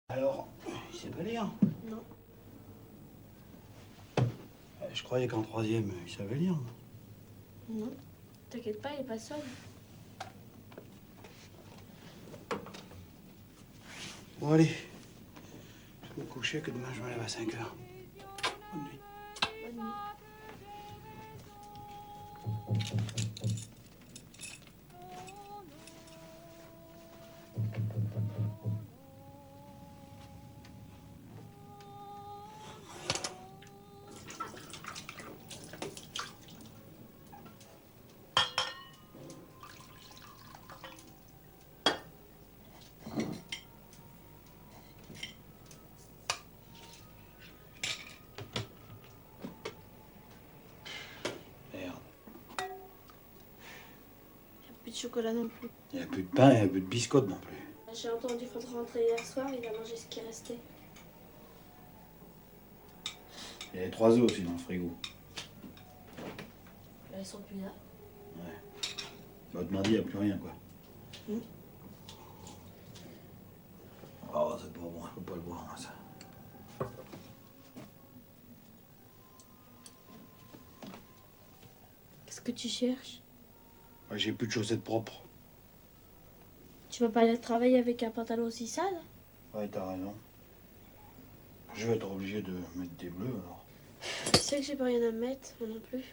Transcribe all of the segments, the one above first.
Alors, il sait pas lire? Non. Je croyais qu'en troisième, il savait lire. Non. T'inquiète pas, il est pas seul. Bon, allez. Je vais me coucher, que demain je me lève à 5 heures. Bonne nuit. Bonne nuit. Merde. Plus de chocolat non plus. Il n'y a plus de pain, il n'y a plus de biscottes non plus. J'ai entendu Fred rentrer hier soir, il a mangé ce qui restait. Il y avait 3 os aussi dans le frigo. Ils sont plus là. Ouais. L'autre mardi, il n'y a plus rien, quoi. Oh, c'est pas bon, je peux pas le boire, moi, ça. Qu'est-ce que tu cherches? Ouais, j'ai plus de chaussettes propres. Tu vas pas aller travailler avec un pantalon aussi sale? Ouais, t'as raison. Je vais être obligé de mettre des bleus, alors. Tu sais que j'ai pas rien à me mettre, moi non plus.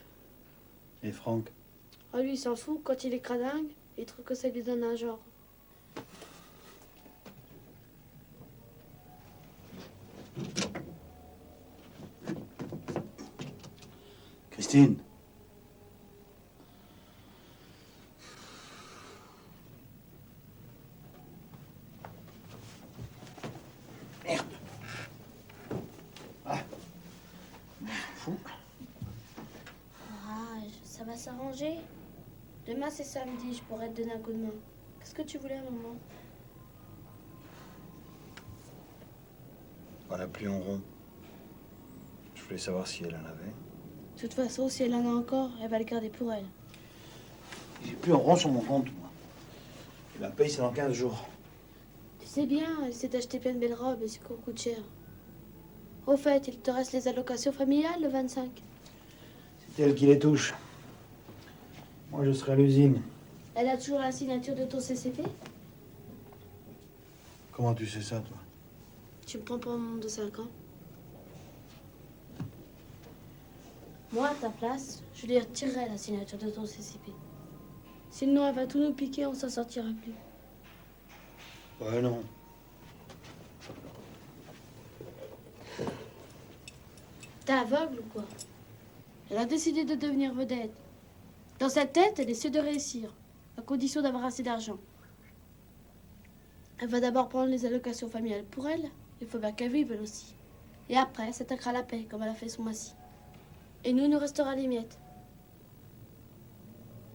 Et Franck? Ah, lui, il s'en fout. Quand il est cradingue, il trouve que ça lui donne un genre. Christine? Merde. Ah. Fou. Ah, ça va s'arranger. Demain, c'est samedi, je pourrais te donner un coup de main. Qu'est-ce que tu voulais, maman? On n'a plus en rond. Je voulais savoir si elle en avait. De toute façon, si elle en a encore, elle va le garder pour elle. J'ai plus en rond sur mon compte, moi. Et la paye, c'est dans 15 jours. Tu sais bien, elle s'est acheté plein de belles robes et c'est qu'on coûte cher. Au fait, il te reste les allocations familiales le 25. C'est elle qui les touche. Moi, je serai à l'usine. Elle a toujours la signature de ton CCP? Comment tu sais ça, toi? Tu me prends pour un monde de 5 ans? Moi, à ta place, je lui retirerai la signature de ton CCP. Sinon, elle va tout nous piquer, on s'en sortira plus. Ouais, non. T'es aveugle ou quoi? Elle a décidé de devenir vedette. Dans sa tête, elle essaie de réussir, à condition d'avoir assez d'argent. Elle va d'abord prendre les allocations familiales pour elle. Il faut bien qu'elle vive, elle aussi. Et après, elle s'attaquera à la paix, comme elle a fait son massie. Et nous restera les miettes.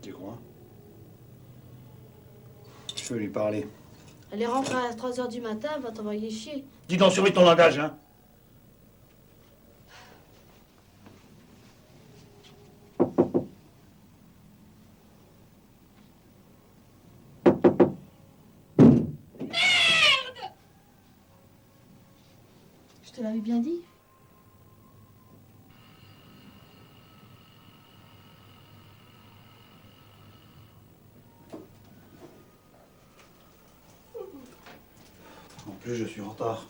Tu crois? Je vais lui parler. Elle est rentrée à 3 h du matin, elle va t'envoyer chier. Dis donc, surveille ton langage, hein. Je te l'avais bien dit. En plus, je suis en retard.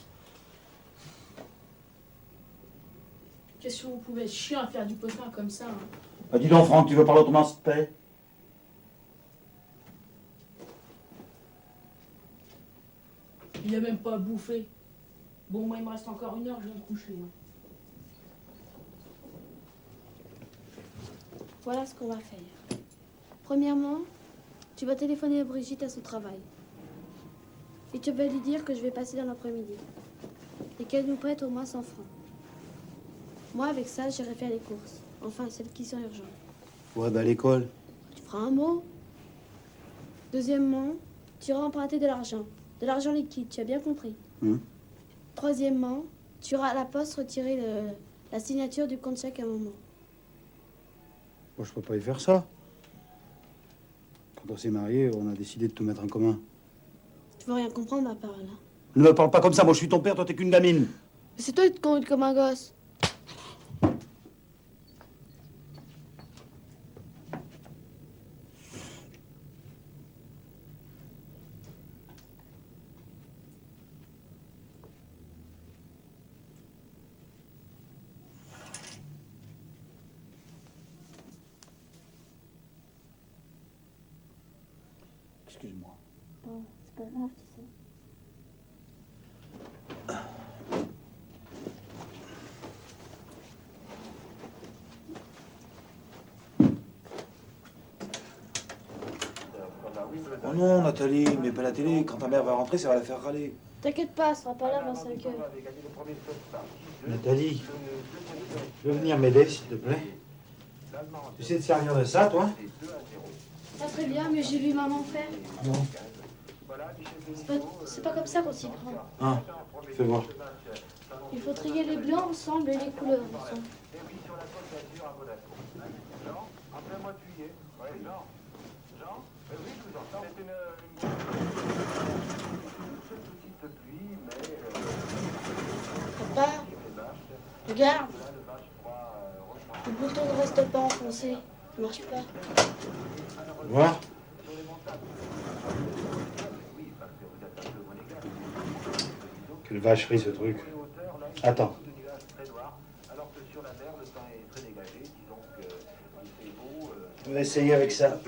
Qu'est-ce que vous pouvez être chiant à faire du potin comme ça, hein? Ah, dis donc, Franck, tu veux parler autrement, s'il te plaît? Il a même pas bouffé. Bon, moi, il me reste encore 1 heure, je vais me coucher, hein. Voilà ce qu'on va faire. Premièrement, tu vas téléphoner à Brigitte à son travail. Et tu vas lui dire que je vais passer dans l'après-midi. Et qu'elle nous prête au moins 100 francs. Moi, avec ça, j'irai faire les courses. Enfin, celles qui sont urgentes. Ouais, bah, à l'école. Tu feras un mot. Deuxièmement, tu iras emprunter de l'argent. De l'argent liquide, tu as bien compris. Troisièmement, tu iras à la poste retirer la signature du compte chèque à maman. Moi, je peux pas y faire ça. Quand on s'est mariés, on a décidé de tout mettre en commun. Tu veux rien comprendre, ma parole, hein? Ne me parle pas comme ça, moi je suis ton père, toi t'es qu'une gamine. C'est toi qui te conduis comme un gosse. Excuse-moi. Bon, c'est pas grave, tu sais. Oh non, Nathalie, mais pas la télé. Quand ta mère va rentrer, ça va la faire râler. T'inquiète pas, elle sera pas là avant 5 heures. Nathalie, tu veux venir m'aider, s'il te plaît? Tu sais te servir de ça, toi? Pas très bien, mais j'ai vu maman faire. Non. C'est pas comme ça qu'on s'y prend. Ah, fais voir. Il faut trier les blancs ensemble et les couleurs ensemble. Papa, regarde. Le bouton ne reste pas enfoncé. Ça marche pas. Voir. Quelle vacherie ce truc. Attends. On va essayer avec ça.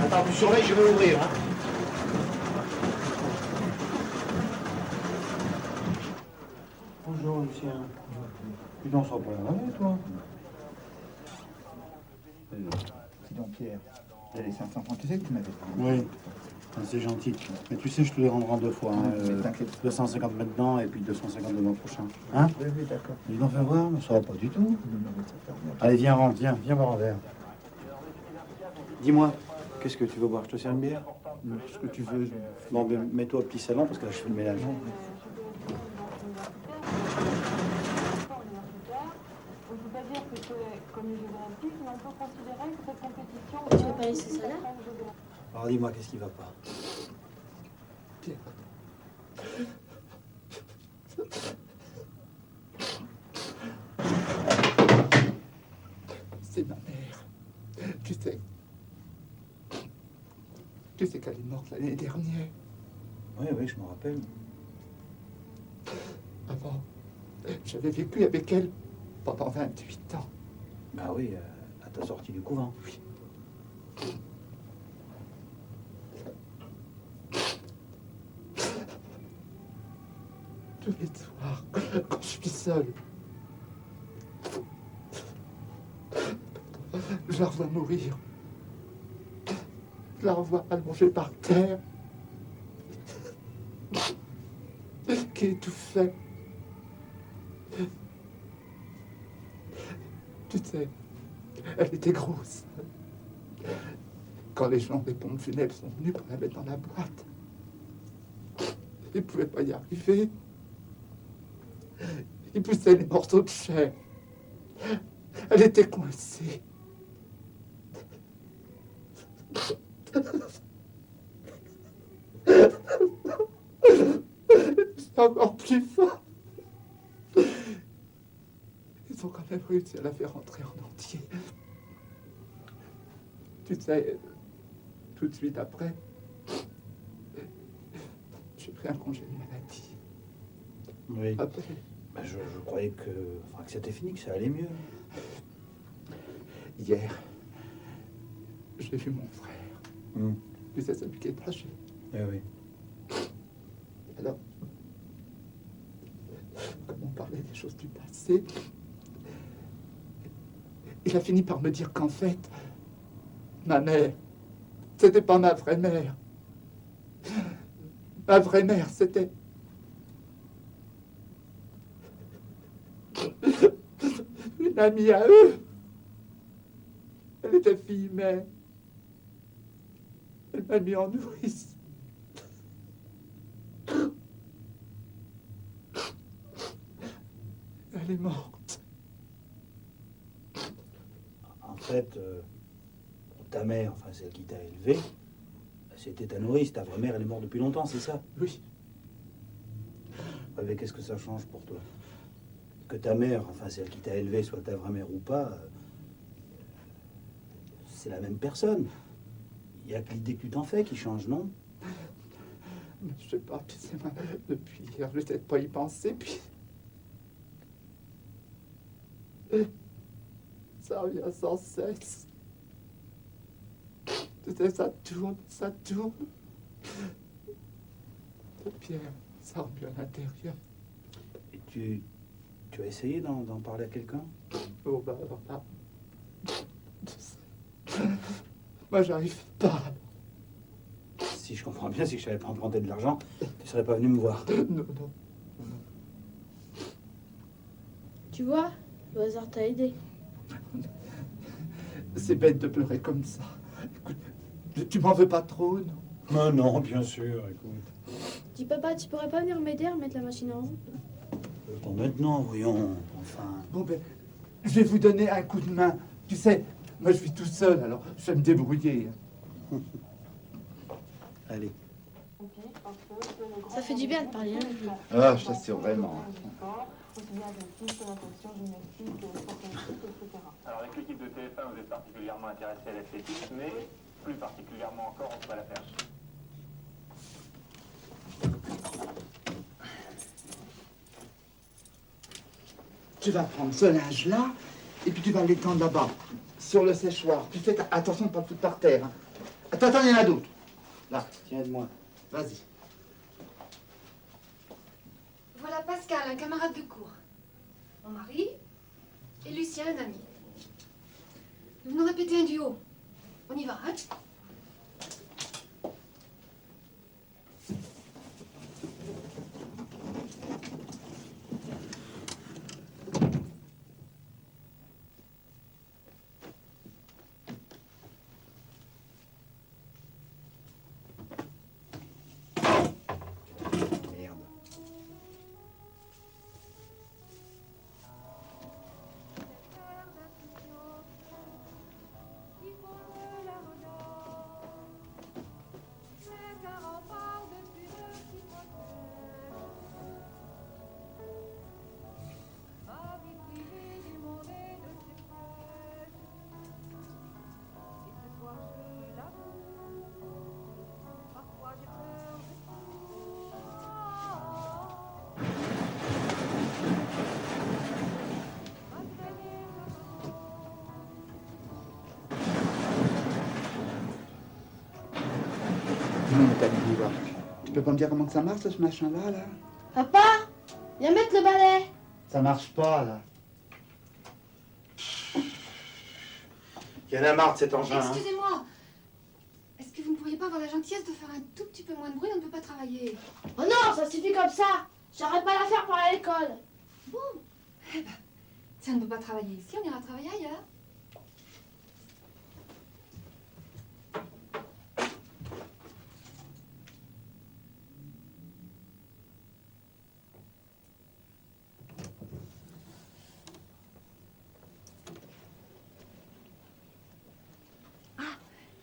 Attends, tu surveilles, je vais ouvrir. Hein. Bonjour, Lucien. Tu n'en sors pas là, toi? Dis donc, Pierre, il y a les 500 francs, tu sais que tu m'avais dit. Oui, c'est gentil. Mais tu sais, je te les rendrai en 2 fois. Hein. T'inquiète. 250 maintenant et puis 250 le mois prochain. Hein? Oui, oui, d'accord. Dis donc, fais voir, ça va pas du tout. Non, mais ça fait rien. Allez, viens, rentre, viens boire un verre. Dis-moi, qu'est-ce que tu veux boire? Je te sers une bière? Ce que tu veux. Bon, ben, mets-toi au petit salon parce que là, je fais le ménage. Tu veux pas laisser ça là? Alors dis-moi, qu'est-ce qui va pas? Pierre. C'est ma mère. Tu sais qu'elle est morte l'année dernière. Oui, je me rappelle. Avant, j'avais vécu avec elle pendant 28 ans. Bah oui, à ta sortie du couvent. Oui. Tous les soirs, quand je suis seul, je la revois mourir. Je la revois allongée par terre, qui étouffait. Tu sais, elle était grosse. Quand les gens des pompes funèbres sont venus pour la mettre dans la boîte, ils ne pouvaient pas y arriver. Ils poussaient les morceaux de chair. Elle était coincée. C'est encore plus fort. Ils ont quand même réussi à la faire rentrer en entier. Tu sais, tout de suite après, j'ai pris un congé de maladie. Oui. Après, Bah, je croyais que c'était fini, que ça allait mieux. hier, j'ai vu mon frère. Tu sais, celui qui est âgé. Oui. Alors, comme on parlait des choses du passé, il a fini par me dire qu'en fait, ma mère, c'était pas ma vraie mère. Ma vraie mère, c'était... une amie à eux. Elle était fille mère. Elle m'a mis en nourrice. Elle est morte. En fait, ta ta mère, enfin celle qui t'a élevé, c'était ta nourrice. Ta vraie mère, elle est morte depuis longtemps, c'est ça? Oui. Ouais, mais qu'est-ce que ça change pour toi? Que ta mère, enfin celle qui t'a élevé, soit ta vraie mère ou pas, c'est la même personne. Il n'y a que l'idée que tu t'en fais qui change, non? Mais je sais pas, tu sais, moi, depuis hier, je n'essaie de pas y penser, puis... Ça revient sans cesse. Tu sais, ça tourne, ça tourne. Et puis, ça revient à l'intérieur. Et tu as essayé d'en parler à quelqu'un? Oh, bah, alors là... Je sais. Moi, j'arrive pas. Si je comprends bien, si je savais pas emprunter de l'argent, tu serais pas venu me voir. Non. Tu vois, le hasard t'a aidé. C'est bête de pleurer comme ça. Écoute, tu m'en veux pas trop, non? Mais non, bien sûr, écoute. Dis papa, tu pourrais pas venir m'aider à remettre la machine en route? Bon, maintenant, voyons, enfin... Bon, ben, je vais vous donner un coup de main. Tu sais, moi, je vis tout seul, alors je vais me débrouiller. Allez. Ça fait du bien de parler avec lui. Ah, je t'assure vraiment. Alors avec l'équipe de TF1, vous êtes particulièrement intéressé à l'athlétisme, mais plus particulièrement encore au poids à la perche. Tu vas prendre ce linge-là, et puis tu vas l'étendre là-bas, sur le séchoir. Tu fais attention de ne pas le foutre par terre. Hein. Attends, il y en a d'autres. Là, Tiens, aide-moi. vas-y. Voilà Pascal, un camarade de cours. Mon mari et Lucien, un ami. Nous venons répéter un duo. On y va, hein? Merde. Non, mais t'as dit, voir. Tu peux pas me dire comment que ça marche, ce machin-là, là? Papa, viens mettre le balai. Ça marche pas, là. Il y en a marre de cet engin. Hein. Excusez-moi. Est-ce que vous ne pourriez pas avoir la gentillesse de faire un tout petit peu moins de bruit? On ne peut pas travailler. Oh non, ça suffit comme ça. J'arrête pas la faire pour aller à l'école. Bon. Eh ben, si on ne peut pas travailler ici, on ira travailler ailleurs.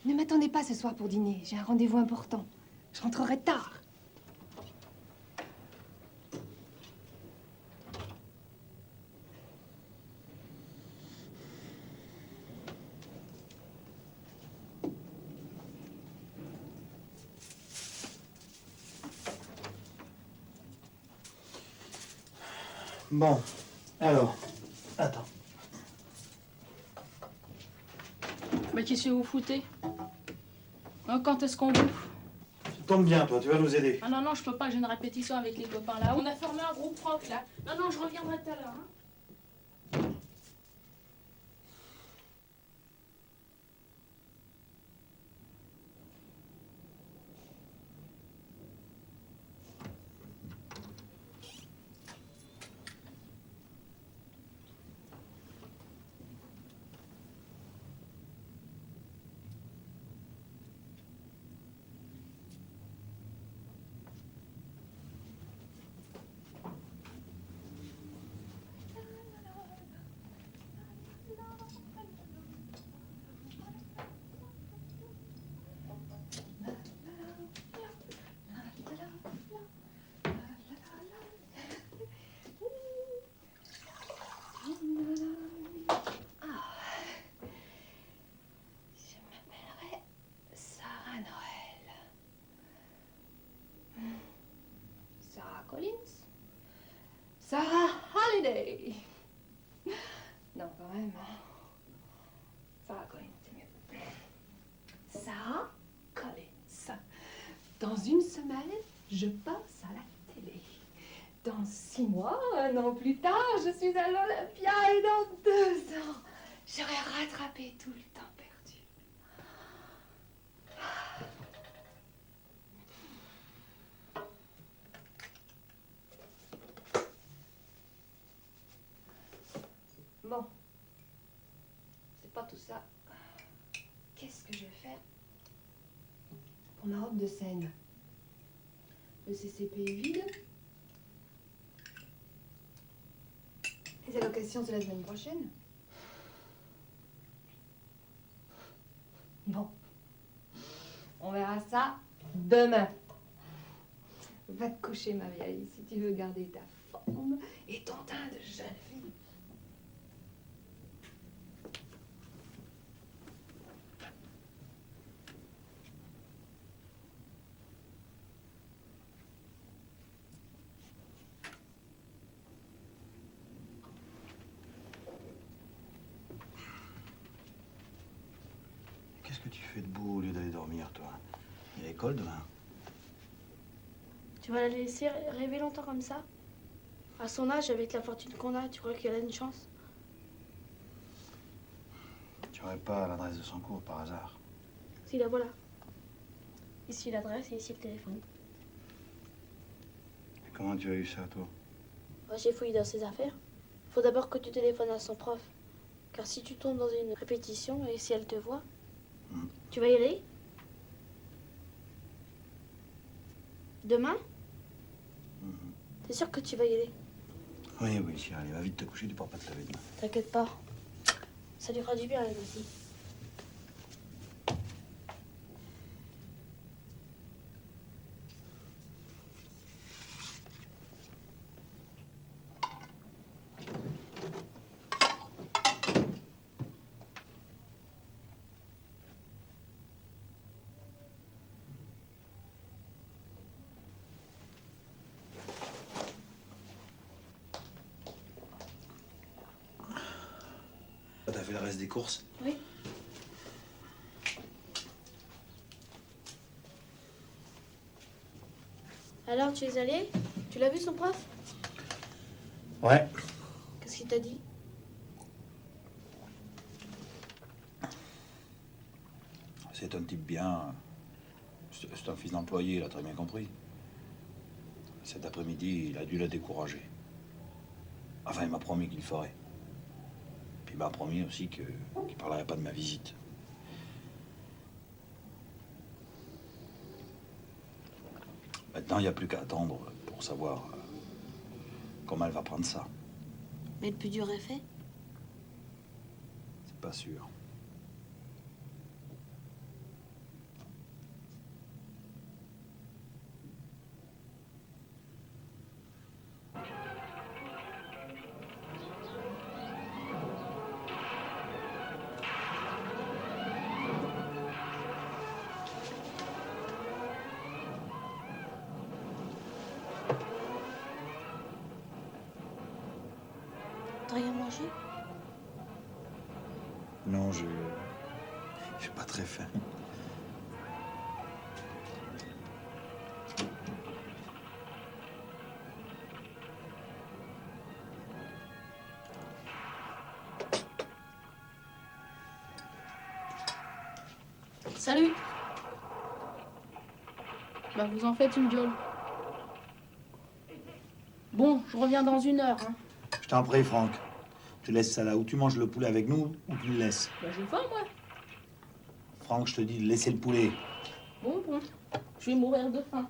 Ne m'attendez pas ce soir pour dîner. J'ai un rendez-vous important. Je rentrerai tard. Bon, alors, attends. Mais qu'est-ce que vous foutez? Hein, quand est-ce qu'on bouffe? Tu tombes bien, toi, tu vas nous aider. Ah non, je peux pas, j'ai une répétition avec les copains là. On a formé un groupe rock là. Non, je reviendrai tout à l'heure. Hein. Dans une semaine, je passe à la télé. Dans 6 mois, 1 an plus tard, je suis à l'Olympia et dans 2 ans, j'aurai rattrapé tout le temps perdu. Bon, c'est pas tout ça. Qu'est-ce que je vais faire pour ma robe de scène? Le CCP est vide. Les allocations, c'est la semaine prochaine. Bon, on verra ça demain. Va te coucher, ma vieille, si tu veux garder ta forme et ton teint de jeune fille. Qu'est-ce que tu fais debout au lieu d'aller dormir, toi? Il y a l'école demain. Tu vas la laisser rêver longtemps comme ça? À son âge, avec la fortune qu'on a, tu crois qu'elle a une chance? Tu n'aurais pas l'adresse de son cours par hasard? Si, la voilà. Ici l'adresse et ici le téléphone. Et comment tu as eu ça, toi? Moi, j'ai fouillé dans ses affaires. Faut d'abord que tu téléphones à son prof. Car si tu tombes dans une répétition et si elle te voit, tu vas y aller? Demain? T'es sûr que tu vas y aller? Oui, oui, chérie, va vite te coucher, tu ne pourras pas te laver demain. T'inquiète pas. Ça lui fera du bien, elle aussi. T'as fait le reste des courses? Oui. Alors, tu es allé? Tu l'as vu, son prof? Ouais. Qu'est-ce qu'il t'a dit? C'est un type bien. C'est un fils d'employé, il a très bien compris. Cet après-midi, il a dû la décourager. Enfin, il m'a promis qu'il le ferait. Puis il m'a promis aussi qu'il ne parlerait pas de ma visite. Maintenant, il n'y a plus qu'à attendre pour savoir comment elle va prendre ça. Mais le plus dur est fait. C'est pas sûr. T'as rien mangé? Non, j'ai pas très faim. Salut. Bah vous en faites une gueule. Bon, je reviens dans 1 heure. Hein. Je t'en prie, Franck. Tu laisses ça là. Ou tu manges le poulet avec nous, ou tu le laisses. Bah j'ai faim, moi. Franck, je te dis de laisser le poulet. Bon, je vais mourir de faim.